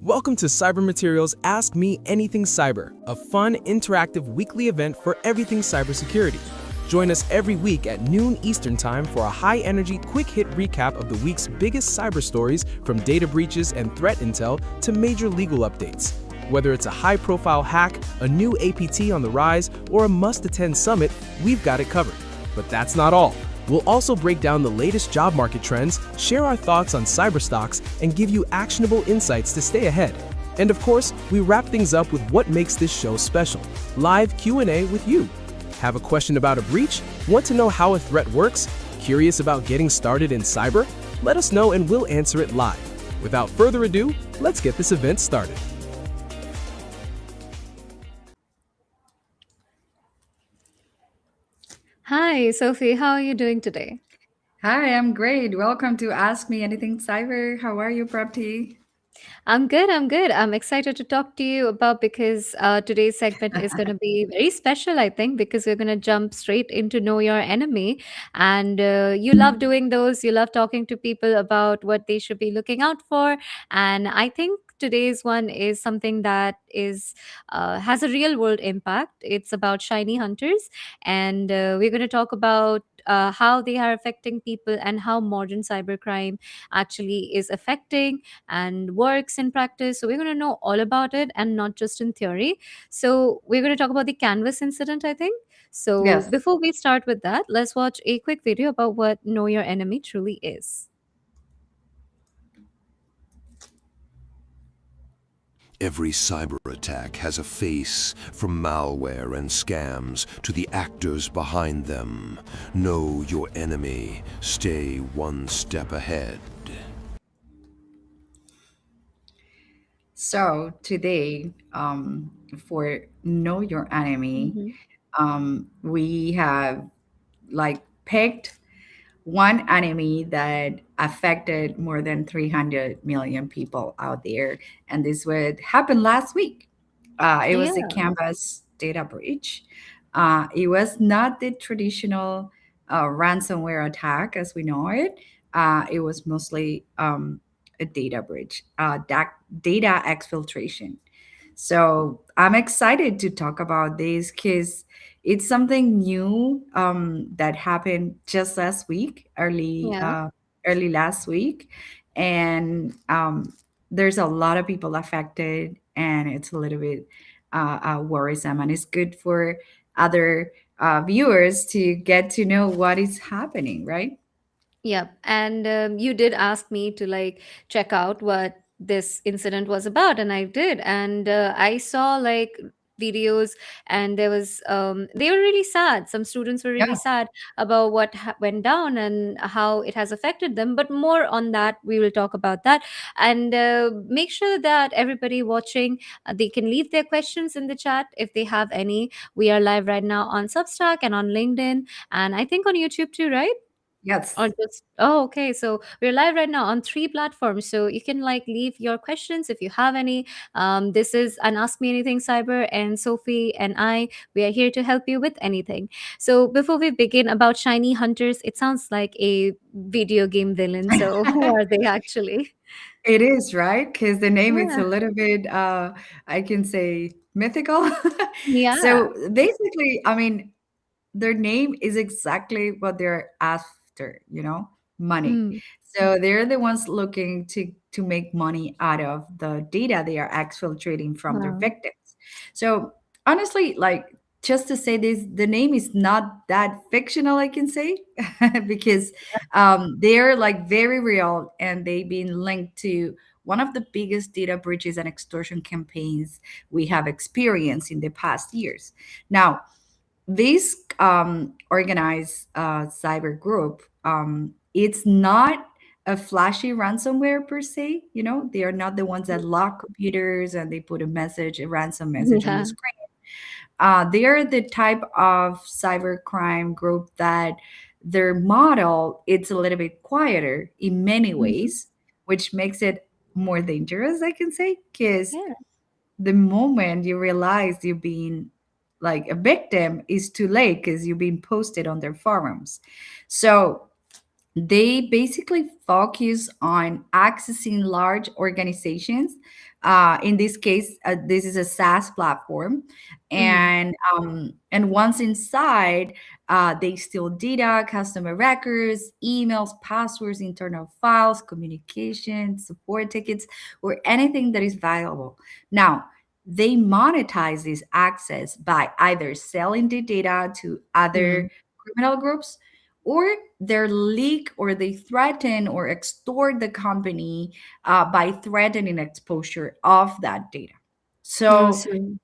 Welcome to Cyber Materials Ask Me Anything Cyber, a fun, interactive weekly event for everything cybersecurity. Join us every week at noon Eastern Time for a high-energy, quick-hit recap of the week's biggest cyber stories, from data breaches and threat intel to major legal updates. Whether it's a high-profile hack, a new APT on the rise, or a must-attend summit, we've got it covered. But that's not all. We'll also break down the latest job market trends, share our thoughts on cyber stocks, and give you actionable insights to stay ahead. And of course, we wrap things up with what makes this show special: live Q&A with you. Have a question about a breach? Want to know how a threat works? Curious about getting started in cyber? Let us know and we'll answer it live. Without further ado, let's get this event started. Hi, Sophie. How are you doing today? Hi, I'm great. Welcome to Ask Me Anything Cyber. How are you, Prapti? I'm good. I'm good. I'm excited to talk to you about because today's segment is going to be very special, I think, because we're going to jump straight into Know Your Enemy. And you love doing those. You love talking to people about what they should be looking out for. And I think today's one is something that is has a real world impact. It's about shiny hunters, and we're going to talk about how they are affecting people and how modern cybercrime actually is affecting and works in practice. So we're going to know all about it and not just in theory. So we're going to talk about the Canvas incident, I think. So Yes. before we start with that, let's watch a quick video about what Know Your Enemy truly is. Every cyber attack has a face, from malware and scams to the actors behind them. Know your enemy. Stay one step ahead. So today, for Know Your Enemy, Mhm. we have picked one enemy that affected more than 300 million people out there, and this would happen last week. It was the Yeah. Canvas data breach. It was not the traditional ransomware attack as we know it. It was mostly a data breach, data exfiltration. So I'm excited to talk about this because it's something new that happened just last week, Yeah. early last week, and there's a lot of people affected, and it's a little bit worrisome, and it's good for other viewers to get to know what is happening, right? Yeah, and you did ask me to like check out what this incident was about, and I did, and I saw like videos, and they were really sad. Some students were really Yeah. sad about what went down and how it has affected them. But more on that, we will talk about that, and make sure that everybody watching they can leave their questions in the chat if they have any. We are live right now on Substack and on LinkedIn, and I think on YouTube too, right? Or Yes. just okay, so we're live right now on three platforms, so you can like leave your questions if you have any. This is an Ask Me Anything Cyber, and Sophie and I, we are here to help you with anything. So before we begin about shiny hunters, it sounds like a video game villain, so who are they actually? It is, right? Because the name is Yeah. a little bit, I can say, mythical. Yeah. So basically, I mean, their name is exactly what they're after, money. Mm. So they're the ones looking to make money out of the data they are exfiltrating from their Wow. victims. So honestly, just to say this, the name is not that fictional, I can say, because they're like very real, and they've been linked to one of the biggest data breaches and extortion campaigns we have experienced in the past years. Now, this organized cyber group, it's not a flashy ransomware per se. They are not the ones that lock computers and they put a ransom message on the Yeah. screen. They are the type of cybercrime group that their model, it's a little bit quieter in many Mhm. ways, which makes it more dangerous, I can say, because Yeah. the moment you realize you're being like a victim is too late because you've been posted on their forums. So They basically focus on accessing large organizations. In this case, this is a SaaS platform, Mm-hmm. and once inside, they steal data, customer records, emails, passwords, internal files, communication, support tickets, or anything that is valuable. Now, they monetize this access by either selling the data to Mm-hmm. other criminal groups, or they leak or they threaten or extort the company by threatening exposure of that data. No, So so.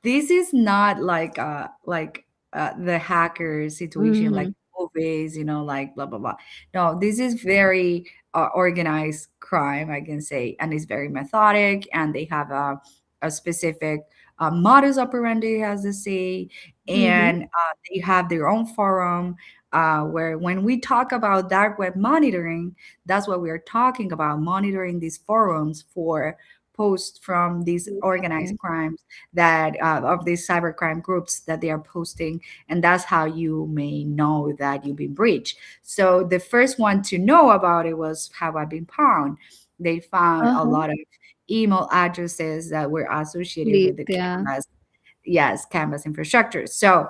this is not like the hacker situation like Mm-hmm. movies, like blah blah blah. No, this is very organized crime, I can say, and it's very methodic, and they have a specific modus operandi, as they say, Mm-hmm. and they have their own forum. Where when we talk about dark web monitoring, that's what we are talking about, monitoring these forums for posts from these organized Okay. crimes, that of these cybercrime groups that they are posting, and that's how you may know that you've been breached. So the first one to know about it was Have I Been Pwned. They found a Uh-huh. lot of email addresses that were associated with Leads, the yeah. Canvas, yes, Canvas infrastructure. So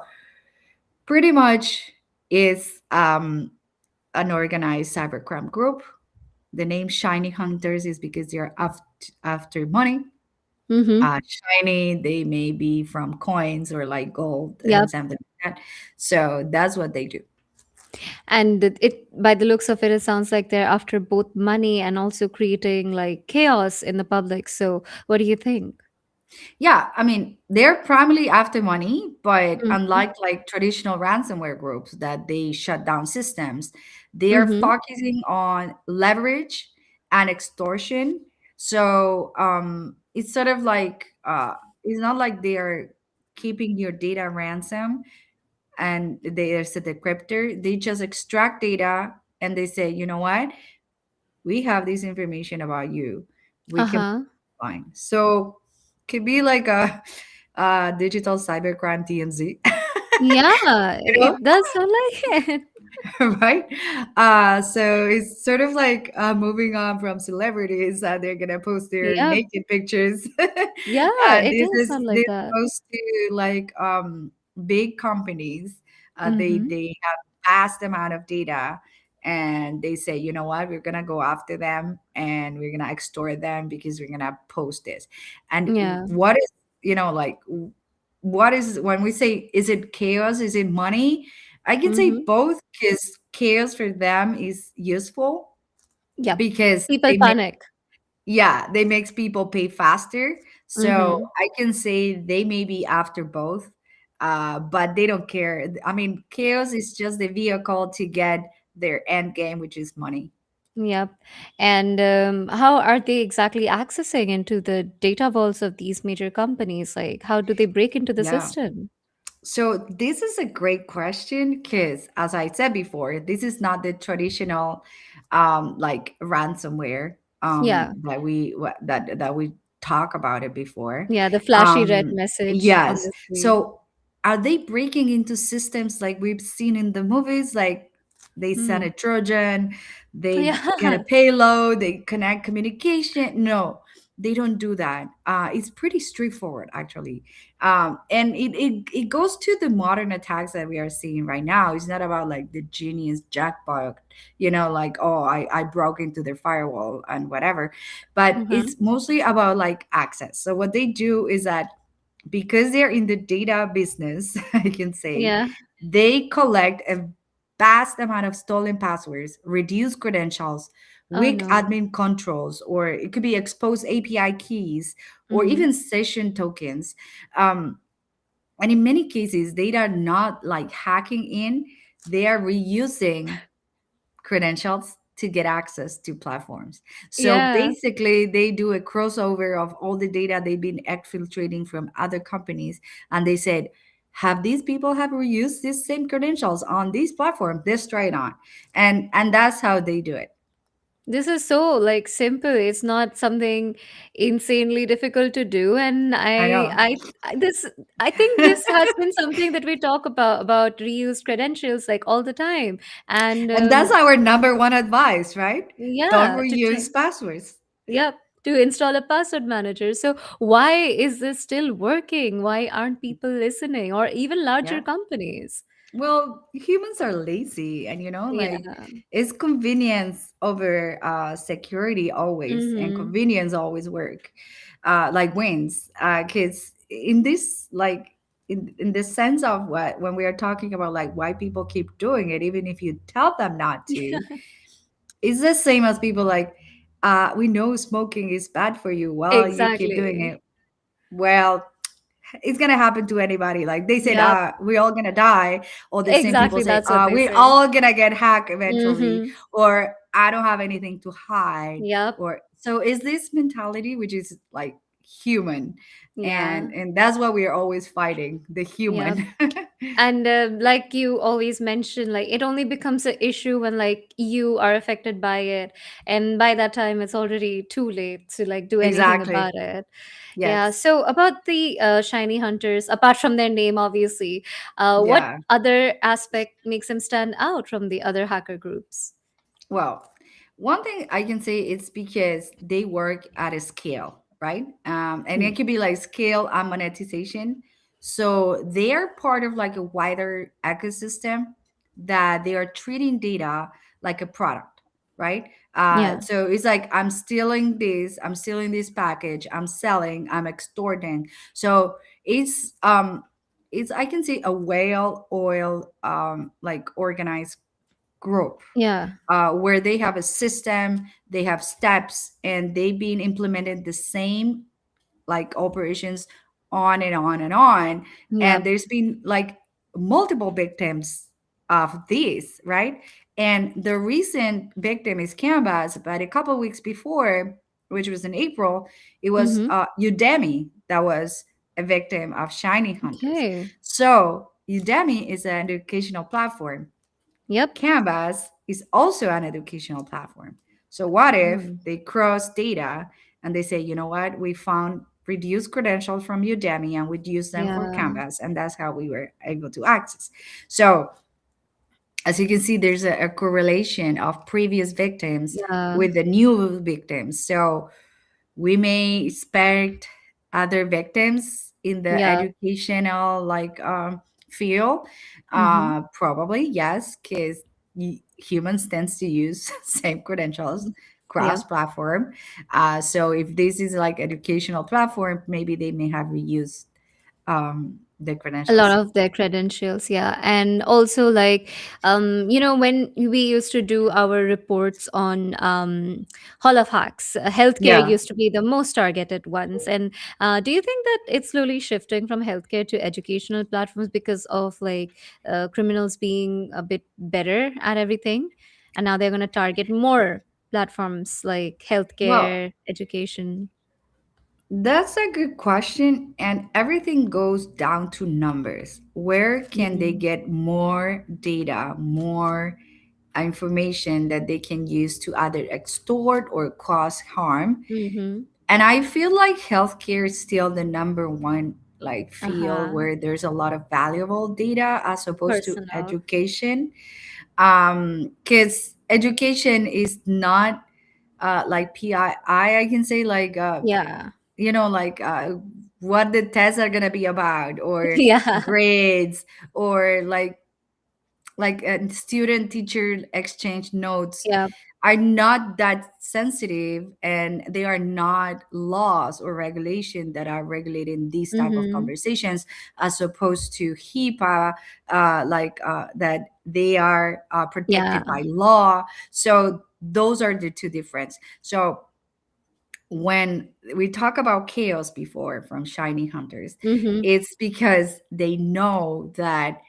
pretty much is an organized cybercrime group. The name Shiny Hunters is because they're after money. Mm-hmm. Shiny, they may be from coins or like gold and Yep. something like that. So that's what they do. And by the looks of it, it sounds like they're after both money and also creating like chaos in the public. So, what do you think? Yeah, I mean, they're primarily after money, but Mm-hmm. unlike like traditional ransomware groups that they shut down systems, they are Mm-hmm. focusing on leverage and extortion. So it's sort of like it's not like they are keeping your data ransom and there's a decryptor. They just extract data and they say, you know what? We have this information about you. We can Uh-huh. find. So could be like a digital cybercrime TMZ, Yeah, you know, it does sound like it. right? So it's sort of like moving on from celebrities. They're gonna post their Yep. naked pictures. Yeah, it This does is sound like this that. goes to like big companies. They Mm-hmm. they have vast amount of data, and they say, you know what, we're gonna go after them and we're gonna extort them because we're gonna post this. And Yeah. what is, like what is, when we say, is it chaos, is it money? I can say Mm-hmm. both, because chaos for them is useful Yep. because People panic. they makes people pay faster. So Mm-hmm. I can say they may be after both, but they don't care. I mean, chaos is just the vehicle to get their end game, which is money. Yep. And how are they exactly accessing into the data vaults of these major companies? Like, how do they break into the Yeah. system? So this is a great question because, as I said before, this is not the traditional, like ransomware, Yeah. that we talk about it before. Yeah, the flashy red Um, message on yes. the screen. So are they breaking into systems like we've seen in the movies? Like they send Hmm. a Trojan, they get a Yeah. payload, they connect communication. No, they don't do that. It's pretty straightforward, actually, and it goes to the modern attacks that we are seeing right now. It's not about like the genius jackpot, like, oh, I broke into their firewall and whatever, but Mm-hmm. it's mostly about like access. So what they do is that, because they're in the data business, I can say, Yeah. they collect a vast amount of stolen passwords, reduced credentials, Oh weak no. admin controls, or it could be exposed API keys, or Mm-hmm. even session tokens. Um, and in many cases, they are not like hacking in, they are reusing credentials to get access to platforms. So Yeah. basically, they do a crossover of all the data they've been exfiltrating from other companies, and they said, "Have these people have reused these same credentials on these platforms? Let's try it on," and that's how they do it. This is so like simple. It's not something insanely difficult to do. And I know. I think this has been something that we talk about reuse credentials like all the time. And And that's our number one advice, right? Don't yeah, to reuse passwords. yep, to install a password manager. So why is this still working? Why aren't people listening, or even larger Yeah. companies? Well, humans are lazy, and like Yeah. it's convenience over security always, and Mm-hmm. convenience always like wins. Because in this, like, in the sense of what when we are talking about like why people keep doing it, even if you tell them not to, it's the same as people like, we know smoking is bad for you while you keep doing Exactly. it. Well, it's gonna happen to anybody. Like they said, Yep. we all gonna die. Or the same people Exactly. say, That's what they we say. all gonna get hacked eventually, Mm-hmm. or I don't have anything to hide. Yep. Or so is this mentality, which is like human, Yeah. and that's what we are always fighting, the Yep. human. And like you always mention, like it only becomes an issue when like you are affected by it, and by that time it's already too late to like do anything about Exactly. it. Yeah. Yes. So about the shiny hunters, apart from their name, obviously, what Yeah. other aspect makes them stand out from the other hacker groups? Well, one thing I can say is because they work at a scale, right? And Hmm. it could be like scale and monetization. So they are part of like a wider ecosystem that they are treating data like a product, right? Yeah. So it's like I'm stealing this package, I'm selling, I'm extorting. So it's I can say a whale oil like organized group Yeah. where they have a system, they have steps, and they've been implemented the same like operations on and on and on. And Yep. there's been like multiple victims of this, right? And the recent victim is Canvas, but a couple of weeks before, which was in April, it was Mm-hmm. Udemy that was a victim of Shiny Hunters. Okay. So Udemy is an educational platform. Yep. Canvas is also an educational platform. So, what if Mm. they cross data and they say, you know what, we found reduced credentials from Udemy and we'd use them for Yeah. Canvas, and that's how we were able to access. So, as you can see, there's a correlation of previous victims Yeah. with the new victims. So, we may expect other victims in the Yeah. educational like field, Mm-hmm. probably yes, because humans tends to use same credentials cross Yep. platform. So if this is like educational platform, maybe they may have reused the A lot credentials. of their credentials, yeah. And also like when we used to do our reports on hall of hacks, healthcare Yeah. used to be the most targeted ones. And do you think that it's slowly shifting from healthcare to educational platforms because of like criminals being a bit better at everything, and now they're going to target more platforms like Well, healthcare, education? that's a good question. And everything goes down to numbers. Where can they Mm-hmm. get more data, more information that they can use to either extort or cause harm? Mm-hmm. And I feel like healthcare is still the number one like field Uh-huh. where there's a lot of valuable data as opposed to Personal. education. Because education is not like PII, I can say like Yeah. like what the tests are gonna be about, or Yeah. grades, or like student teacher exchange notes Yeah. are not that sensitive, and they are not laws or regulation that are regulating these type of Mhm. conversations, as opposed to HIPAA, that they are Yeah. protected by law. So those are the two difference. So when we talk about chaos before from Shiny Hunters, Mhm. it's because they know that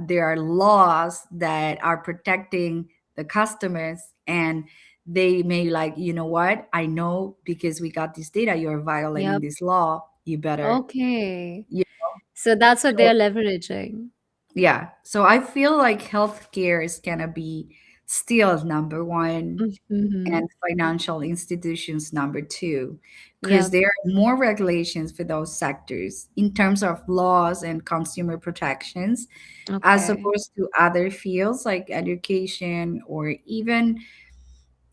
there are laws that are protecting the customers, and they may like, you know what, I know because we got this data, you're violating Yep. this law, you better, Okay. you So that's what so they're leveraging. yeah, so I feel like healthcare is gonna be still number one, Mm-hmm. and financial institutions number two, because Yep. there are more regulations for those sectors in terms of laws and consumer protections as Okay. opposed to other fields like education, or even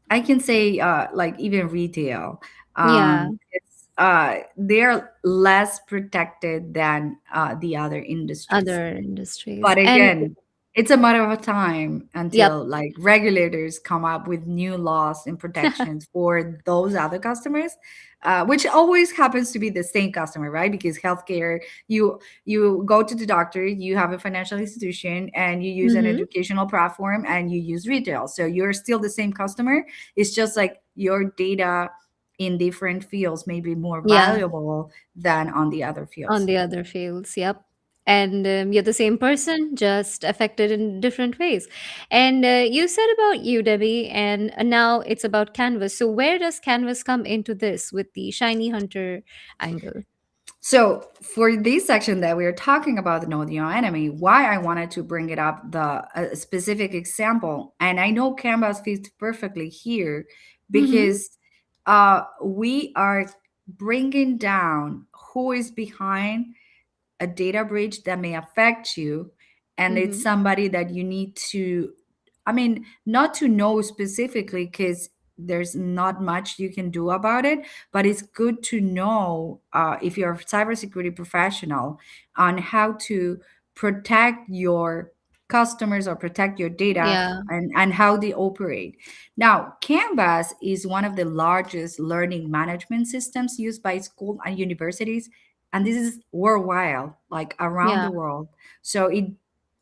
I can say like even retail. Yeah. They're less protected than the other industries. Other industries. But And again, it's a matter of time yep. until like regulators come up with new laws and protections for those other customers, which always happens to be the same customer, right? Because healthcare, you go to the doctor, you have a financial institution, and you use an Mm-hmm. educational platform, and you use retail. So you're still the same customer. It's just like your data in different fields may be more Yeah. valuable than on the other On fields. the other fields. Yep. And you're the same person, just affected in different ways. And you said about Udemy, and now it's about Canvas. So where does Canvas come into this with the shiny hunter angle? So for this section that we are talking about the know your enemy, why I wanted to bring it up the a specific example, and I know Canvas fits perfectly here Mm-hmm. because we are bringing down who is behind a data breach that may affect you, and it's Mm-hmm. somebody that you need to, I mean, not to know specifically because there's not much you can do about it, but it's good to know if you're a cybersecurity professional on how to protect your customers or protect your data, Yeah. and how they operate. Now, Canvas is one of the largest learning management systems used by school and universities, and this is worldwide, like around Yeah. the world. So it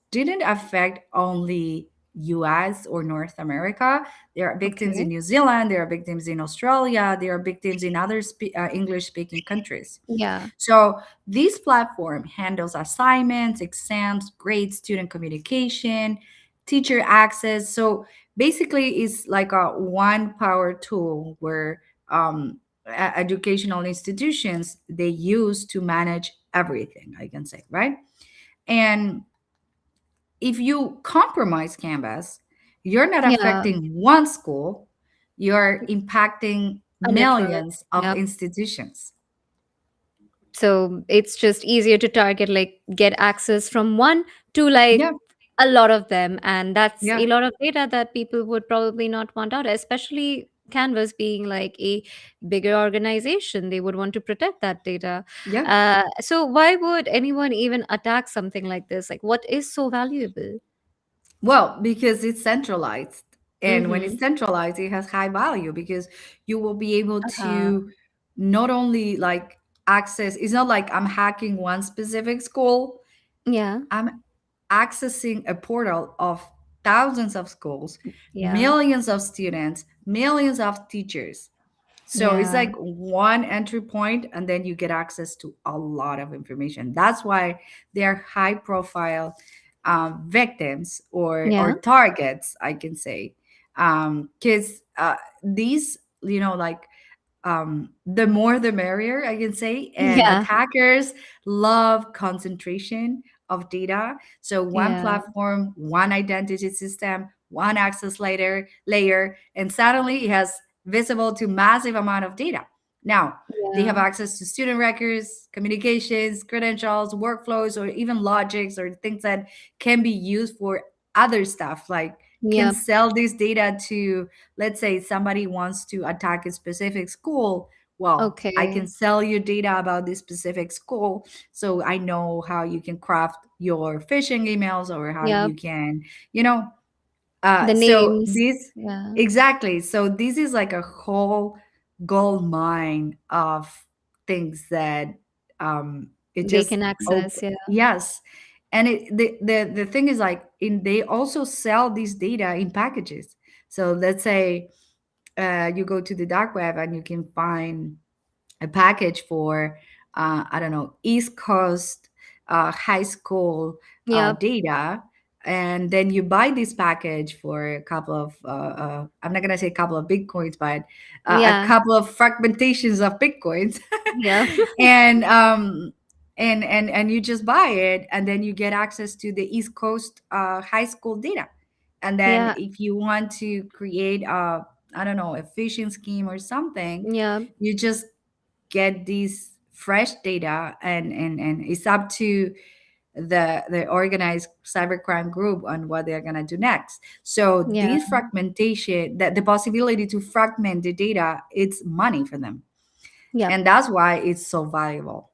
didn't affect only US or North America. There are victims in Okay. New Zealand, there are victims in Australia, there are victims in other English speaking countries. Yeah. So this platform handles assignments, exams, grades, student communication, teacher access. So basically it's like a one power tool where educational institutions they use to manage everything, I can say, right? And if you compromise Canvas, you're not Yeah. affecting one school, you're impacting A network. millions of Yep. institutions. So it's just easier to target, like get access from one to like Yeah, a lot of them. And that's yeah, a lot of data that people would probably not want out, especially Canvas being like a bigger organization. They would want to protect that data. yeah. So why would anyone even attack something like this? Like, what is so valuable? Well, because it's centralized. And when Mm-hmm. it's centralized, it has high value because you will be able Uh-huh. to not only like access, it's not like I'm hacking one specific school, Yeah. I'm accessing a portal of thousands of schools, Yeah. millions of students, millions of teachers. So it's Yeah. like one entry point, and then you get access to a lot of information. That's why they're high profile victims or Yeah. targets, I can say, because these, like the more the merrier, I can say. And Yeah. attackers love concentration of data. So one Yeah. platform, one identity system, one access layer, and suddenly it has visible to massive amount of data. Now they have Yeah. access to student records, communications, credentials, workflows, or even logics or things that can be used for other stuff, like can Yep. sell this data to, let's say somebody wants to attack a specific school. Well, I can Okay. sell you data about this specific school, so I know how you can craft your phishing emails, or how Yep. you can, you know The so names. this Yeah. exactly, so this is like a whole gold mine of things that it They just can access. Yeah. yes. And the thing is like in they also sell this data in packages. So let's say you go to the dark web and you can find a package for I don't know, East Coast high school Yep. data, and then you buy this package for a couple of I'm not gonna say a couple of bitcoins, but a Yeah. couple of fragmentations of bitcoins, Yeah. and and you just buy it, and then you get access to the East Coast high school data, And then Yeah. if you want to create a, I don't know, a phishing scheme or something, Yeah. you just get these fresh data, and it's up to the organized cybercrime group on what they're going to do next. So Yeah. this fragmentation, that the possibility to fragment the data, it's money for them, Yeah. and that's why it's so valuable.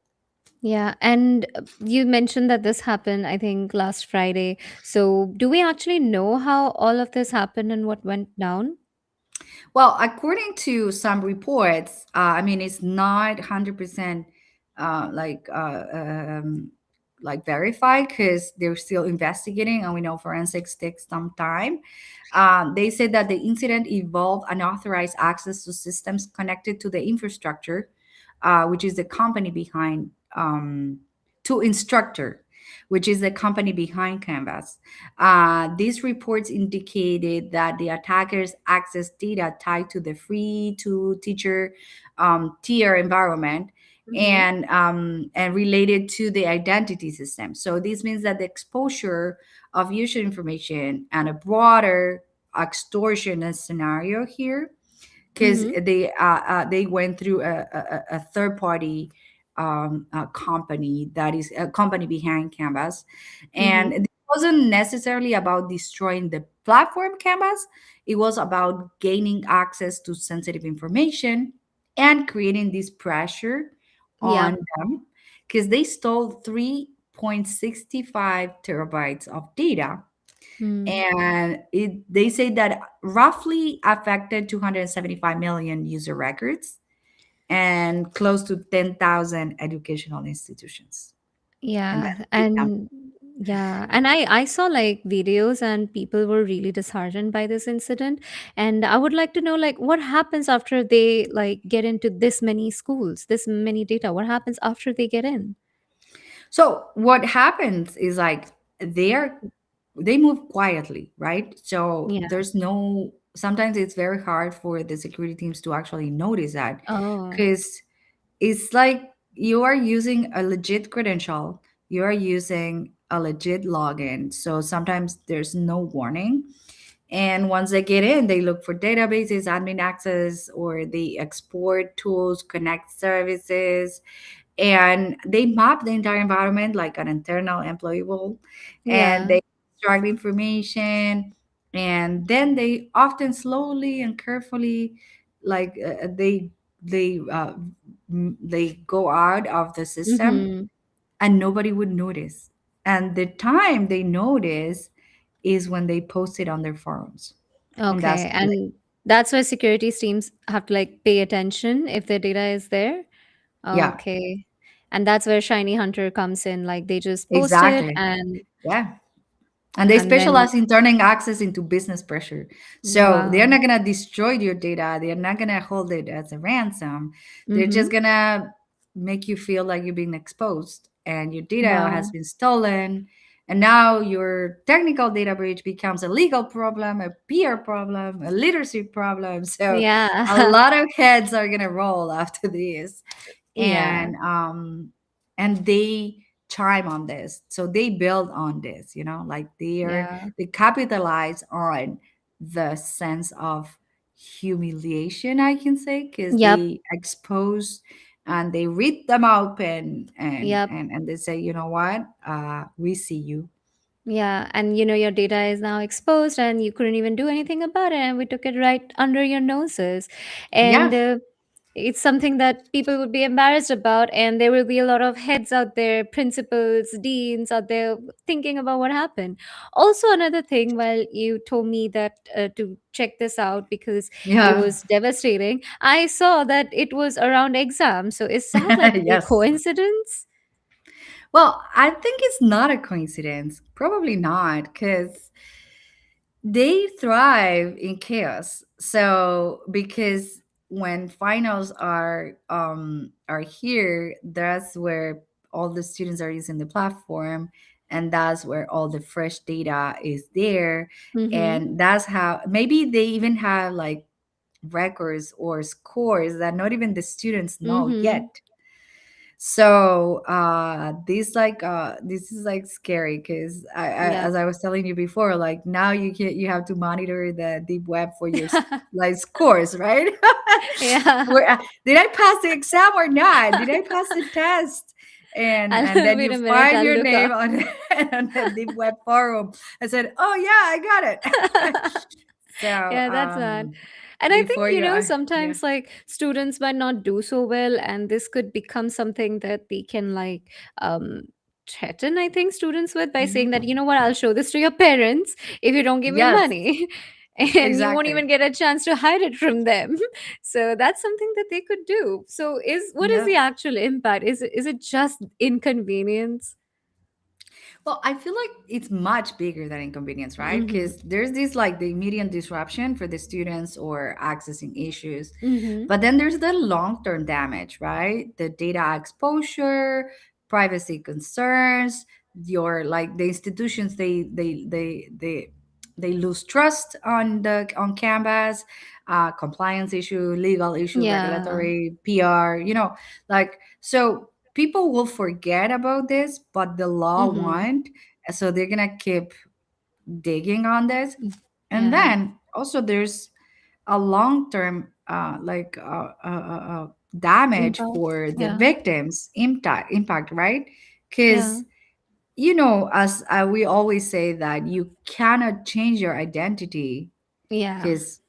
Yeah, and you mentioned that this happened, I think, last Friday. So, do we actually know how all of this happened and what went down? Well, according to some reports, I mean, it's not 100% uh, like uh, um, like verified, because they're still investigating, and we know forensics takes some time. They said that the incident involved unauthorized access to systems connected to the infrastructure, which is the company behind, to Instructor, which is the company behind Canvas. These reports indicated that the attackers accessed data tied to the free to teacher tier environment, Mm-hmm. and related to the identity system. So this means that the exposure of user information and a broader extortion scenario here, because Mm-hmm. they went through a third party company, that is a company behind Canvas, and Mm-hmm. it wasn't necessarily about destroying the platform Canvas. It was about gaining access to sensitive information and creating this pressure Yeah. on them, because they stole 3.65 terabytes of data, Mm. and they say that roughly affected 275 million user records and close to 10,000 educational institutions. And Yeah, that's a big number. and yeah, and I saw like videos and people were really disheartened by this incident. And I would like to know like what happens after they like get into this many schools, this many data. What happens after they get in? So what happens is like they're they move quietly, right? So Yeah. there's no, sometimes it's very hard for the security teams to actually notice that, Oh. because it's like you are using a legit credential, you are using a legit login. So sometimes there's no warning. And once they get in, they look for databases, admin access, or they export tools, connect services, and they map the entire environment like an internal employee will, and Yeah. they extract information, and then they often slowly and carefully, like they go out of the system, Mm-hmm. and nobody would notice. And the time they notice is when they post it on their forums, and that's Okay. too late. And that's where security teams have to like pay attention if their data is there. Yeah, Okay. And that's where Shiny Hunter comes in. Like they just post it exactly. and Yeah. And they then specialize in turning access into business pressure. So they're wow. not going to destroy your data. They're not going to hold it as a ransom. They're just Mhm. going to make you feel like you're being exposed and your data has Wow. been stolen. And now your technical data breach becomes a legal problem, a peer problem, a leadership problem. So a Yeah. lot of heads are going to roll after this. Yeah. And they chime on this, so they build on this, like Yeah. they capitalize on the sense of humiliation, I can say, because Yep. they expose and they read them open, and Yep. and, and they say, you know what, we see you. Yeah, and your data is now exposed and you couldn't even do anything about it and we took it right under your noses. And Yeah. it's something that people would be embarrassed about and there will be a lot of heads out there, principals, deans out there thinking about what happened. Also another thing, while you told me that to check this out because it Yeah. was devastating, I saw that it was around exams. So is that like a Yes. coincidence? Well, I think it's not a coincidence, probably not, because they thrive in chaos. So because when finals are here, that's where all the students are using the platform, and that's where all the fresh data is there. Mm-hmm. And that's how maybe they even have like records or scores that not even the students know Mm-hmm. yet. So this is like scary because Yeah. as I was telling you before, like now you have to monitor the deep web for your like scores, right? Yeah. Did I pass the exam or not? Did I pass the test? And then Wait you a minute, find I'll your look name up. on on the deep web forum. I said, oh yeah, I got it. So Yeah, that's that. And I think, before you are, yeah. sometimes like students might not do so well, and this could become something that they can like um threaten, I think, students with by saying that, Mhm. you know what, I'll show this to your parents if you don't give me Yes, money. And you won't exactly. even get a chance to hide it from them. So that's something that they could do. So is what is Yeah. the actual impact? Is it just inconvenience? Well, I feel like it's much bigger than inconvenience, right? Mm-hmm. Because there's this like the immediate disruption for the students or accessing issues. Mm-hmm. But then there's the long term damage, right? The data exposure, privacy concerns, your like the institutions they lose trust on the on Canvas, compliance issue, legal issue, Yeah. regulatory, PR, like so people will forget about this, but the law Mm-hmm. won't. So they're gonna keep digging on this. And Yeah. then also there's a long-term damage Impact. for the Yeah. victims impact, right? Yeah. Because as we always say that you cannot change your identity Yeah. because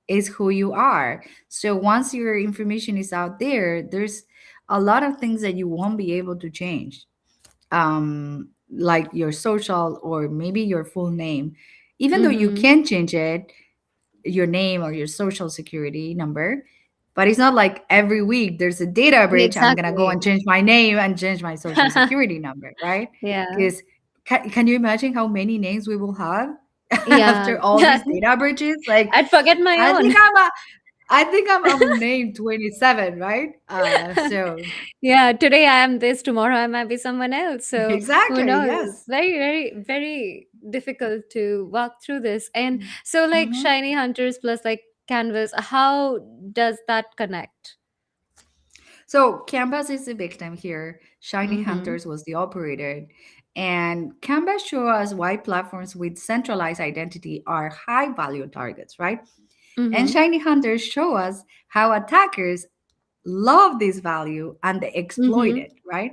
it's who you are. So once your information is out there, there's a lot of things that you won't be able to change, like your social or maybe your full name. Even though you Mhm. can change it, your name or your social security number, but it's not like every week there's a data breach. I'm gonna go Exactly. and change my name and change my social security number, right? Yeah. Because can you imagine how many names we will have Yeah. after all these data breaches? Like, I'd forget my I own. think I'm a, I think I'm named 27, right? So Yeah, today I am this, tomorrow I might be someone else. So who exactly, knows? It's yes. very, very, very difficult to walk through this. And so like Mhm. Shiny Hunters plus like Canvas, how does that connect? So Canvas is the victim here. Shiny Mm-hmm. Hunters was the operator. And Canvas show us why platforms with centralized identity are high value targets, right? And Mm-hmm. Shiny Hunters show us how attackers love this value and they exploit Mm-hmm. it, right?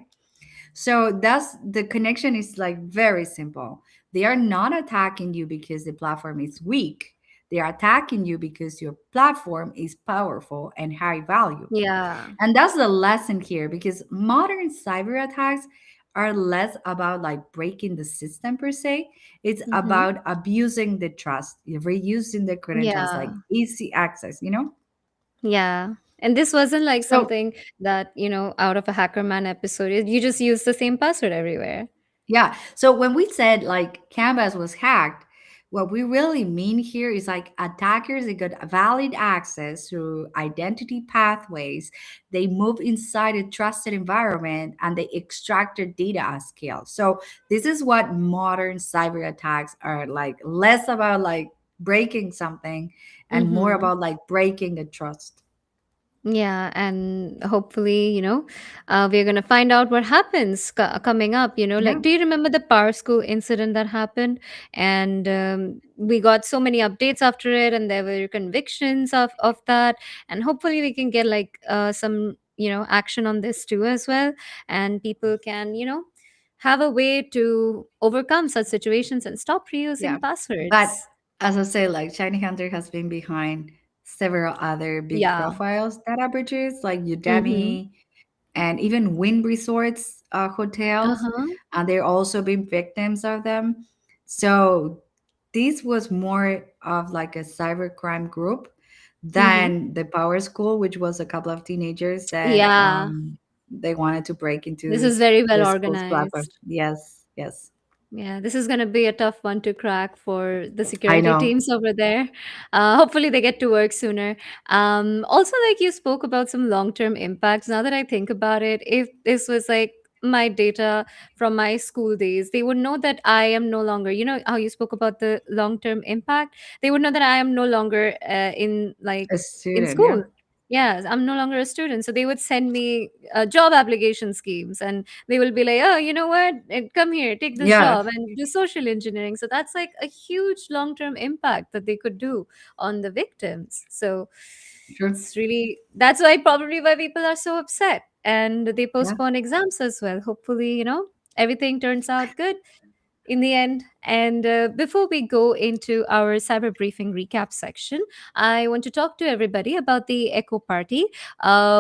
So that's the connection is like very simple. They are not attacking you because the platform is weak. They are attacking you because your platform is powerful and high value. Yeah. And that's the lesson here because modern cyber attacks are less about like breaking the system per se. It's Mm-hmm. about abusing the trust, reusing the credentials, like Yeah. easy access. Yeah. And this wasn't like So something that, out of a Hacker Man episode. You just use the same password everywhere. yeah. So when we said like Canvas was hacked, what we really mean here is like attackers, they got valid access through identity pathways. They move inside a trusted environment and they extracted data at scale. So this is what modern cyber attacks are like, less about like breaking something and more Mm-hmm. about like breaking the trust. Yeah, and hopefully, we're gonna find out what happens coming up. Yeah. Like, do you remember the Power School incident that happened? And we got so many updates after it, and there were convictions of that. And hopefully, we can get like some action on this too as well, and people can have a way to overcome such situations and stop Yeah. reusing But passwords. as I say, like Shiny Hunter has been behind several other big Yeah. profiles data breaches like Mm-hmm. Udemy and even Wynn Resorts Uh hotels. huh. And they're also been victims of them. So this was more of like a cybercrime group Mm-hmm. than the Power School, which was a couple of teenagers that Yeah. they wanted to break This into is very well the school's platform. organized. Yes, yes. Yeah, this is going to be a tough one to crack for the I security know. teams over there. Hopefully, they get to work sooner. Also, like you spoke about some long term impacts. Now that I think about it, if this was like my data from my school days, they would know that I am no longer, how you spoke about the long term impact, they would know that I am no longer in like A in student, yeah. school. Yes, I'm no longer a student. So they would send me job application schemes, and they will be like, oh, you know what? Come here, take this Yeah, job and do social engineering. So that's like a huge long term impact that they could do on the victims. So sure. it's really, that's why probably why people are so upset and they Yeah. postpone exams as well. Hopefully, everything turns out good in the end. And before we go into our cyber briefing recap section, I want to talk to everybody about the Echo Party,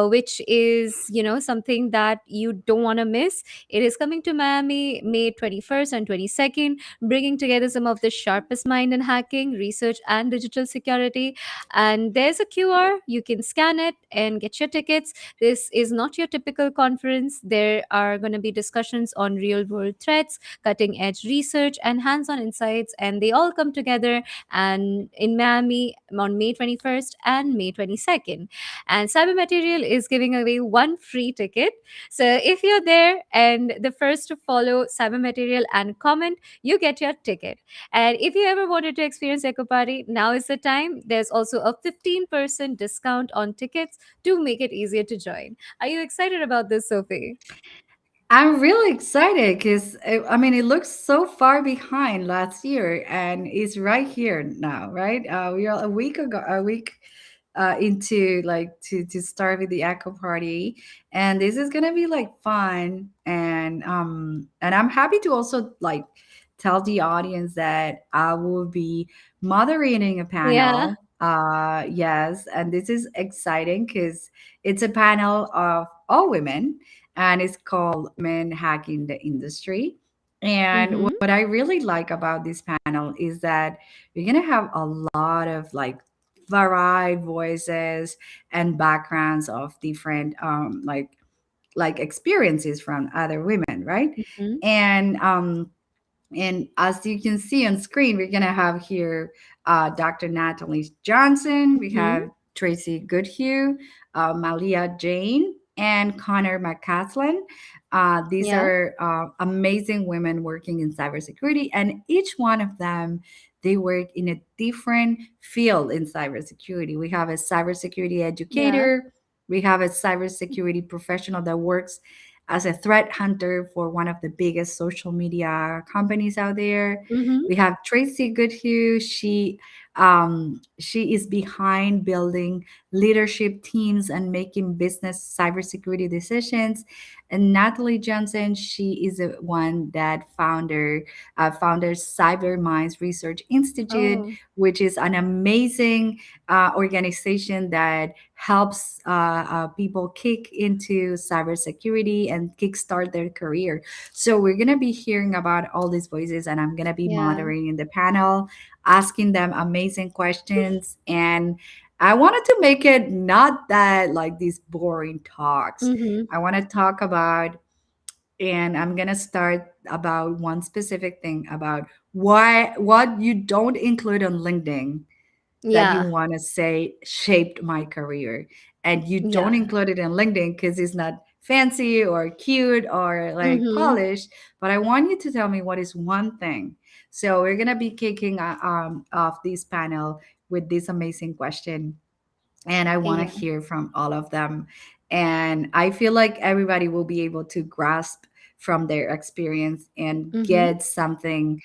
which is, something that you don't want to miss. It is coming to Miami May 21st and 22nd, bringing together some of the sharpest mind in hacking, research, and digital security. And there's a QR, you can scan it and get your tickets. This is not your typical conference. There are going to be discussions on real world threats, cutting edge research, and hands on insights. And they all come together and in Miami on May 21st and May 22nd. And Cyber Material is giving away one free ticket. So if you're there and the first to follow Cyber Material and comment, you get your ticket. And if you ever wanted to experience Echo Party, now is the time. There's also a 15% discount on tickets to make it easier to join. Are you excited about this, Sophie? I'm really excited because I mean it looks so far behind last year, and it's right here now, right? We are a week into like to start with the Echo Party, and this is gonna be like fun, and I'm happy to also like tell the audience that I will be moderating a Yeah. panel. Yes, and this is exciting because it's a panel of all women, and it's called Women Hacking the Industry. And Mm-hmm. what I really like about this panel is that we're going to have a lot of like varied voices and backgrounds of different like experiences from other women, right? Mm-hmm. And as you can see on screen, we're going to have here Dr. Natalie Johnson. We Mm-hmm. have Tracy Goodhue, Malia Jane, and Connor McCaslin. These Yeah. are amazing women working in cybersecurity, and each one of them, they work in a different field in cybersecurity. We have a cybersecurity Yeah. educator. We have a cybersecurity professional that works as a threat hunter for one of the biggest social media companies out there. Mm-hmm. We have Tracy Goodhue. She is behind building leadership teams and making business cybersecurity decisions. And Natalie Johnson, she is the one that founded Cyber Minds Research Institute, Oh, which is an amazing organization that helps people kick into cybersecurity and kickstart their career. So we're gonna be hearing about all these voices, and I'm gonna be yeah. moderating the panel, asking them amazing questions, and I wanted to make it not that like these boring talks. Mm-hmm. I want to talk about, and I'm gonna start about one specific thing about why what you don't include on LinkedIn that you Yeah. want to say shaped my career, and you don't Yeah. include it in LinkedIn because it's not fancy or cute or like Mm-hmm. polished. But I want you to tell me what is one thing. So we're gonna be kicking off this panel with this amazing question, and I want to Yeah. hear from all of them. And I feel like everybody will be able to grasp from their experience and Mm-hmm. get something,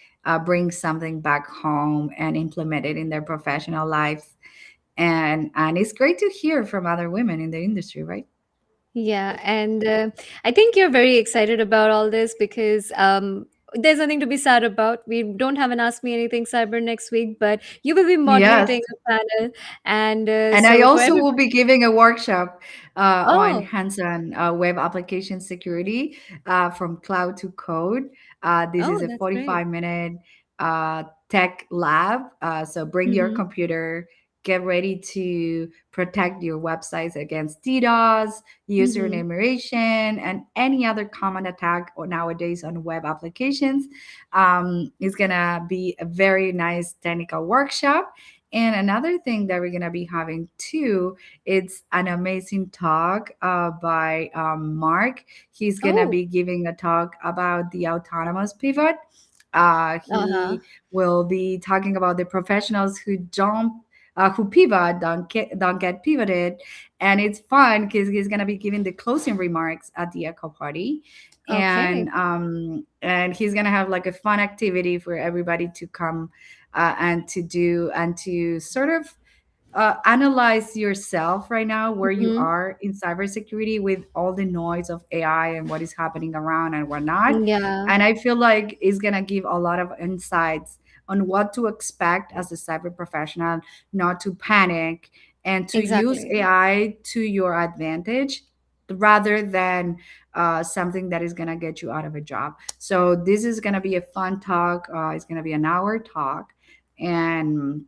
bring something back home and implement it in their professional lives. And it's great to hear from other women in the industry, right? Yeah, and I think you're very excited about all this because there's nothing to be sad about. We don't have an Ask Me Anything Cyber next week, but you will be Yes. moderating a panel, and And I so for also will everybody. be giving a workshop on Oh, hands-on web application security from cloud to code. This oh, is a that's great. 45-minute tech lab. So bring your Mm-hmm. computer, get ready to protect your websites against DDoS, user Mm-hmm. enumeration, and any other common attack or nowadays on web applications. It's gonna be a very nice technical workshop. And another thing that we're gonna be having too, it's an amazing talk by Mark. He's gonna Oh, be giving a talk about the autonomous pivot. uh-huh. He will be talking about the professionals who jump who pivot don't get pivoted, and it's fun because he's gonna be giving the closing remarks at the echo party, Okay. and he's gonna have like a fun activity for everybody to come and to do and to sort of analyze yourself right now where you Mm-hmm. are in cybersecurity with all the noise of AI and what is happening around and whatnot. Yeah, And I feel like it's gonna give a lot of insights on what to expect as a cyber professional, not to panic, and to use exactly. AI to your advantage rather than something that is gonna get you out of a job. So this is gonna be a fun talk. It's gonna be an hour talk, and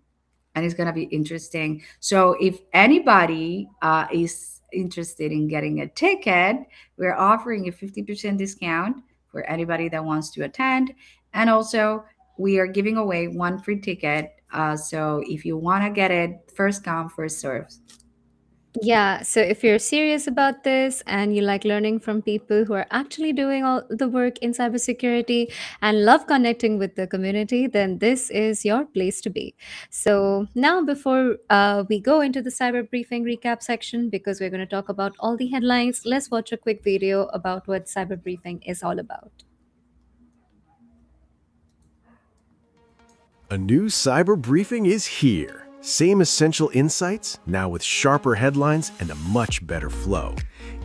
it's going to be interesting. So if anybody is interested in getting a ticket, we're offering a 50% discount for anybody that wants to attend. And also, we are giving away one free ticket. So if you want to get it, first come, first serve. Yeah, so if you're serious about this and you like learning from people who are actually doing all the work in cybersecurity and love connecting with the community, then this is your place to be. So, now before we go into the cyber briefing recap section, because we're going to talk about all the headlines, let's watch a quick video about what cyber briefing is all about. A new cyber briefing is here. Same essential insights, now with sharper headlines and a much better flow.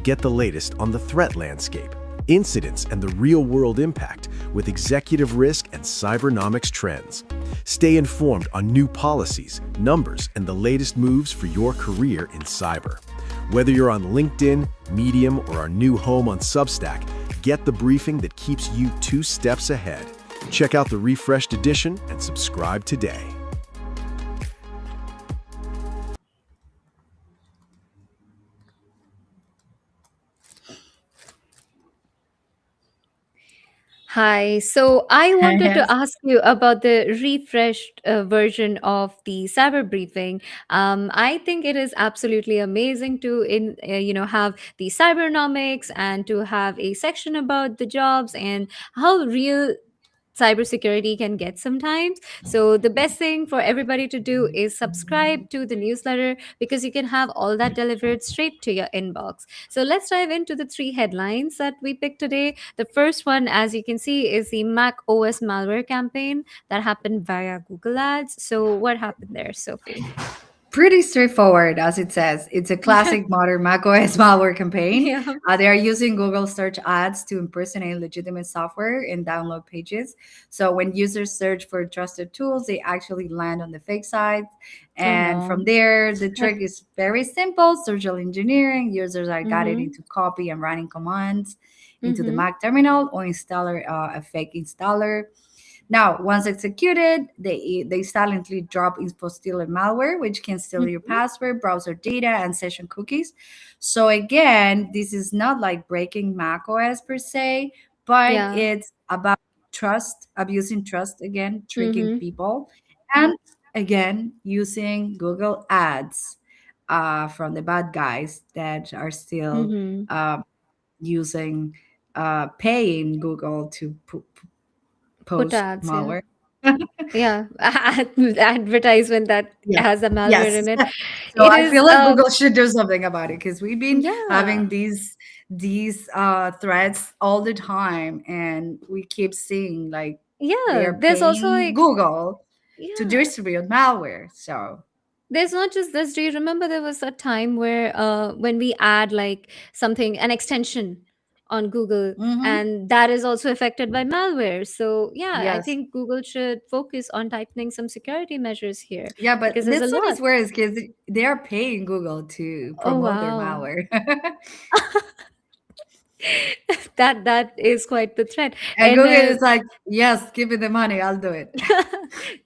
Get the latest on the threat landscape, incidents, and the real-world impact with executive risk and cybernomics trends. Stay informed on new policies, numbers, and the latest moves for your career in cyber. Whether you're on LinkedIn, Medium, or our new home on Substack, get the briefing that keeps you 2 steps ahead. Check out the refreshed edition and subscribe today. Hi. So I wanted to Yes. ask you about the refreshed version of the cyber briefing. I think it is absolutely amazing to have the cybernomics and to have a section about the jobs and how real cybersecurity can get sometimes. So the best thing for everybody to do is subscribe to the newsletter because you can have all that delivered straight to your inbox. So let's dive into the three headlines that we picked today. The first one, as you can see, is the Mac OS malware campaign that happened via Google Ads. So what happened there, Sophie? Pretty straightforward, as it says. It's a classic modern macOS malware campaign. Yeah. They are using Google search ads to impersonate legitimate software and download pages. So when users search for trusted tools, they actually land on the fake sites. Oh And from no. there, the trick is very simple: social engineering. Users are guided Mm-hmm. into copy and running commands into the Mm-hmm. Mac terminal or installer a fake installer. Now, once executed, they silently drop info stealer malware, which can steal your Mm-hmm. password, browser data, and session cookies. So again, this is not like breaking macOS per se, but Yeah. it's about trust, abusing trust again, tricking Mm-hmm. people, and again using Google Ads from the bad guys that are still Mm-hmm. uh, using paying Google to Put post ads, yeah. malware. Yeah, advertisement that Yeah. has a malware Yes. in it. So It I feel is, like Google should do something about it because we've been yeah, having these threats all the time, and we keep seeing like they yeah. are There's also paying like, Google to yeah. distribute malware. So There's not just this. Do you remember there was a time where when we add like something, an extension on Google, mhm. and that is also affected by malware. So yeah, I Yes. think Google should focus on tightening some security measures here Yeah, but because there's a this one lot. is worse because they are paying Google to Oh promote their wow. malware. That is quite the threat. And And Google is like, yes, give me the money, I'll do it.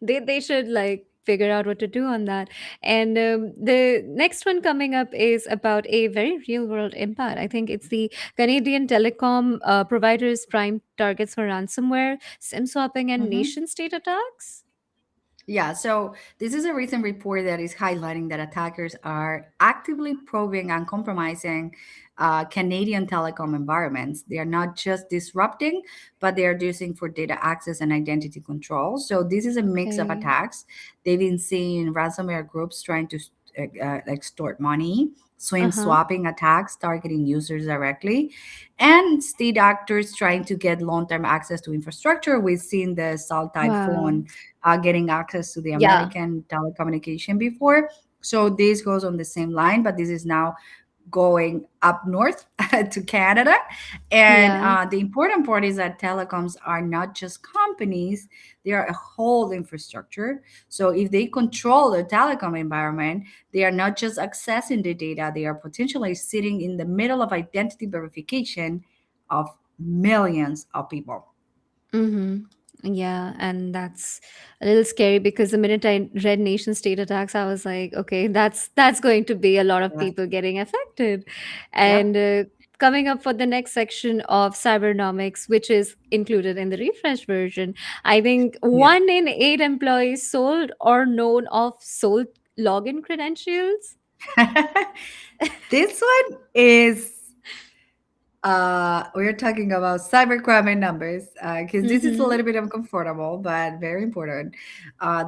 they should like figure out what to do on that. And the next one coming up is about a very real world impact. I think it's the Canadian telecom providers prime targets for ransomware, sim swapping, and Mhm. nation state attacks. Yeah, so this is a recent report that is highlighting that attackers are actively probing and compromising Canadian telecom environments. They are not just disrupting, but they are using for data access and identity control. So this is a mix of Okay. attacks. They've been seeing ransomware groups trying to extort money, swim Uh-huh. swapping attacks targeting users directly, and state actors trying to get long-term access to infrastructure. We've seen the Salt Wow. Typhoon getting access to the Yeah. American telecommunication before. So this goes on the same line, but this is now going up north to Canada. And Yeah. the important part is that telecoms are not just companies, they are a whole infrastructure. So if they control the telecom environment, they are not just accessing the data, they are potentially sitting in the middle of identity verification of millions of people. Mm-hmm. Yeah, and that's a little scary because the minute I read nation state attacks, I was like, okay, that's going to be a lot of Yes. people getting affected. Yep. And coming up for the next section of cybernomics, which is included in the refresh version, I think Yeah. 1 in 8 employees sold or known of sold login credentials. This one is we're talking about cybercrime and numbers because this is a Mm-hmm. little bit uncomfortable but very important.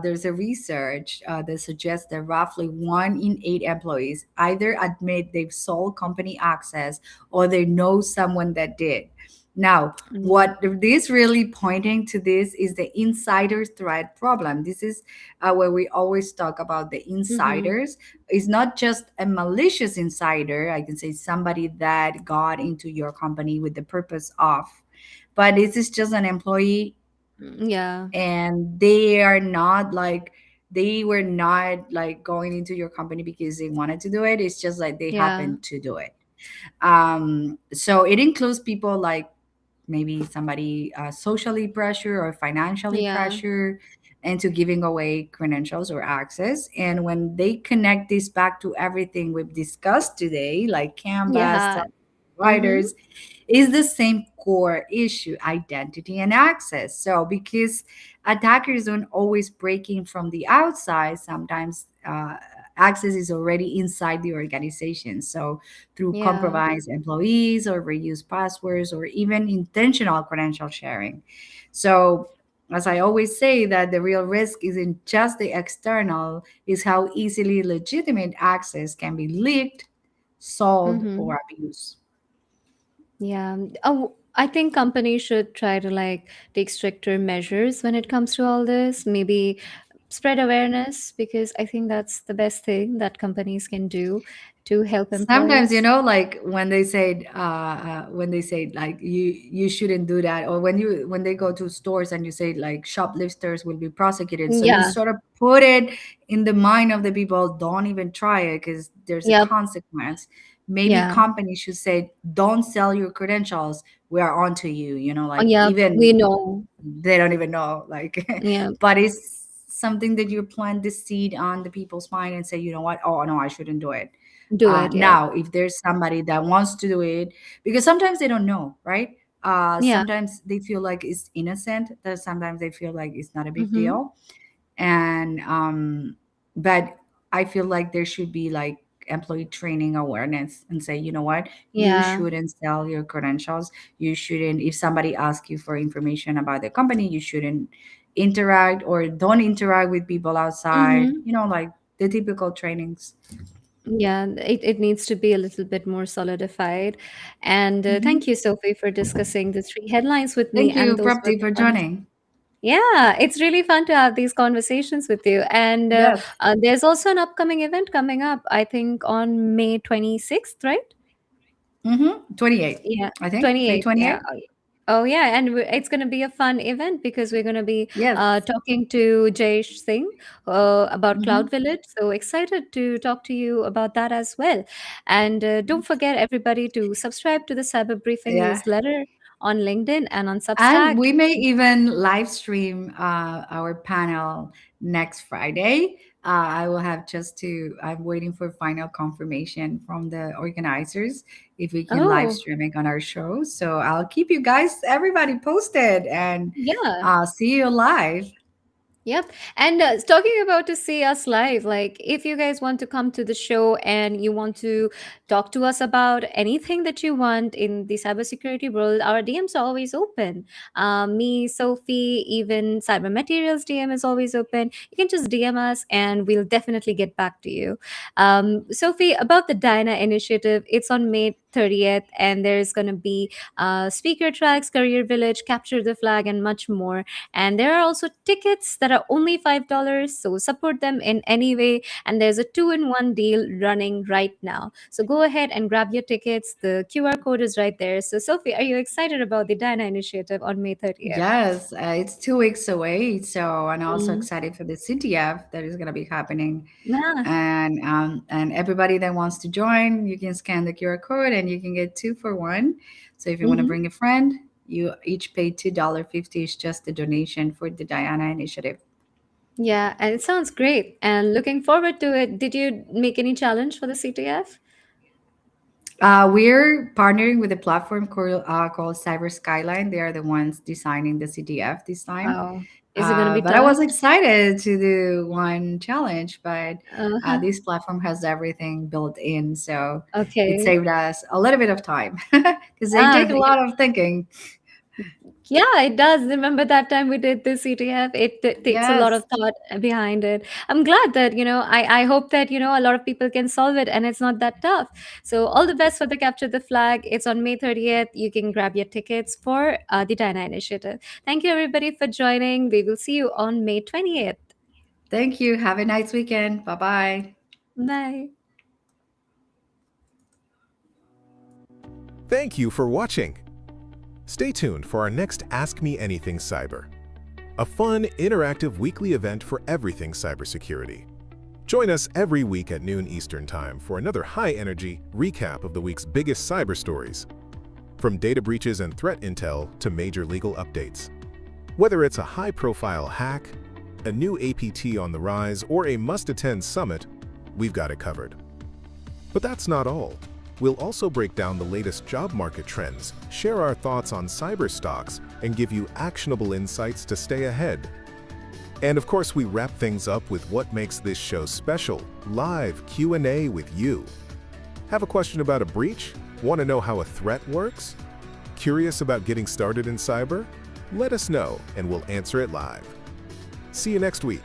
There's a research that suggests that roughly 1 in 8 employees either admit they've sold company access or they know someone that did. Now, what this really pointing to this is the insider threat problem. This is where we always talk about the Mm-hmm. insiders. It's not just a malicious insider. I can say somebody that got into your company with the purpose of, but this is just an employee Yeah. and they are not like, they were not like going into your company because they wanted to do it. It's just like they Yeah. happened to do it. So it includes people like maybe somebody socially pressure or financially Yeah. pressure into giving away credentials or access. And when they connect this back to everything we've discussed today, like Canvas, Yeah. Mm-hmm. providers, is the same core issue: identity and access. So because attackers don't always break in from the outside, sometimes access is already inside the organization. So through Yeah. compromised employees or reused passwords or even intentional credential sharing. So as I always say, that the real risk isn't just the external, is how easily legitimate access can be leaked, sold, Mm-hmm. or abused. Yeah. Oh, I think companies should try to like take stricter measures when it comes to all this. Maybe spread awareness because I think that's the best thing that companies can do to help Sometimes, employees. like when they say like you shouldn't do that, or when they go to stores and you say like shoplifters will be prosecuted, so you Yeah. sort of put it in the mind of the people, don't even try it because there's a Yep. consequence. Maybe Yeah. companies should say, don't sell your credentials, we are on to you, Oh, like yeah. We even know. they don't even know, like Yeah. but it's something that you plant the seed on the people's mind and say, you know what, oh no, I shouldn't do it. Do it. Yeah. Now if there's somebody that wants to do it, because sometimes they don't know, right? Yeah. Sometimes they feel like it's innocent, that sometimes they feel like it's not a big Mm-hmm. deal. And but I feel like there should be like employee training awareness and say, you know what, you Yeah. shouldn't sell your credentials. You shouldn't, if somebody asks you for information about the company, you shouldn't interact or don't interact with people outside, Mm-hmm. like the typical trainings. Yeah, it needs to be a little bit more solidified. And thank Mhm. you, Sophie, for discussing the three headlines with me. Thank And you, those were Prapti, the for fun. joining. Yeah, it's really fun to have these conversations with you. And Yes. there's also an upcoming event coming up, I think on May 26th, right? 28, Yeah, I think May 28th. Yeah. 28. Oh, yeah. And it's going to be a fun event because we're going to be Yes. talking to Jayesh Singh about Hmm. Cloud Village. So excited to talk to you about that as well. And don't forget, everybody, to subscribe to the Cyber Briefing Yeah. newsletter on LinkedIn and on And Substack. we may even live stream our panel next Friday. I will have just to, I'm waiting for final confirmation from the organizers if we can live Oh, stream it on our show. So I'll keep you guys, everybody posted, and yeah. see you live. Yep. And talking about to see us live, like if you guys want to come to the show and you want to talk to us about anything that you want in the cybersecurity world, our DMs are always open. Me, Sophie, even Cyber Materials DM is always open. You can just DM us and we'll definitely get back to you. Sophie, about the Diana initiative, it's on May 30th, and there's going to be speaker tracks, career village, capture the flag, and much more. And there are also tickets that are only $5, so support them in any way. And there's a 2-in-1 deal running right now, so go ahead and grab your tickets. The QR code is right there. So Sophie, are you excited about the Diana initiative on May 30th? Yes, it's 2 weeks away. So I'm also Mm. excited for the CTF that is going to be happening. Ah. And everybody that wants to join, you can scan the QR code and you can get 2 for 1. So if you want to Mhm. bring a friend, you each pay $2.50. It's just a donation for the Diana Initiative. Yeah, and it sounds great and looking forward to it. Did you make any challenge for the CTF? We're partnering with a platform called Cyber Skyline. They are the ones designing the CTF this time. Oh, is it going to be But I tough? was excited to do one challenge, but Uh-huh. this platform has everything built in. So it Okay. saved us a little bit of time because they Ah, take a lot of thinking. yeah, it does. Remember that time we did the CTF? It takes a lot Yes. of thought behind it. I'm glad that, I hope that, a lot of people can solve it and it's not that tough. So, all the best for the Capture the Flag. It's on May 30th. You can grab your tickets for the Diana Initiative. Thank you, everybody, for joining. We will see you on May 20th. Thank you. Have a nice weekend. Bye bye. Bye. Thank you for watching. Stay tuned for our next Ask Me Anything Cyber, a fun, interactive weekly event for everything cybersecurity. Join us every week at noon Eastern Time for another high-energy recap of the week's biggest cyber stories, from data breaches and threat intel to major legal updates. Whether it's a high-profile hack, a new APT on the rise, or a must-attend summit, we've got it covered. But that's not all. We'll also break down the latest job market trends, share our thoughts on cyber stocks, and give you actionable insights to stay ahead. And of course, we wrap things up with what makes this show special, live Q&A with you. Have a question about a breach? Want to know how a threat works? Curious about getting started in cyber? Let us know and we'll answer it live. See you next week.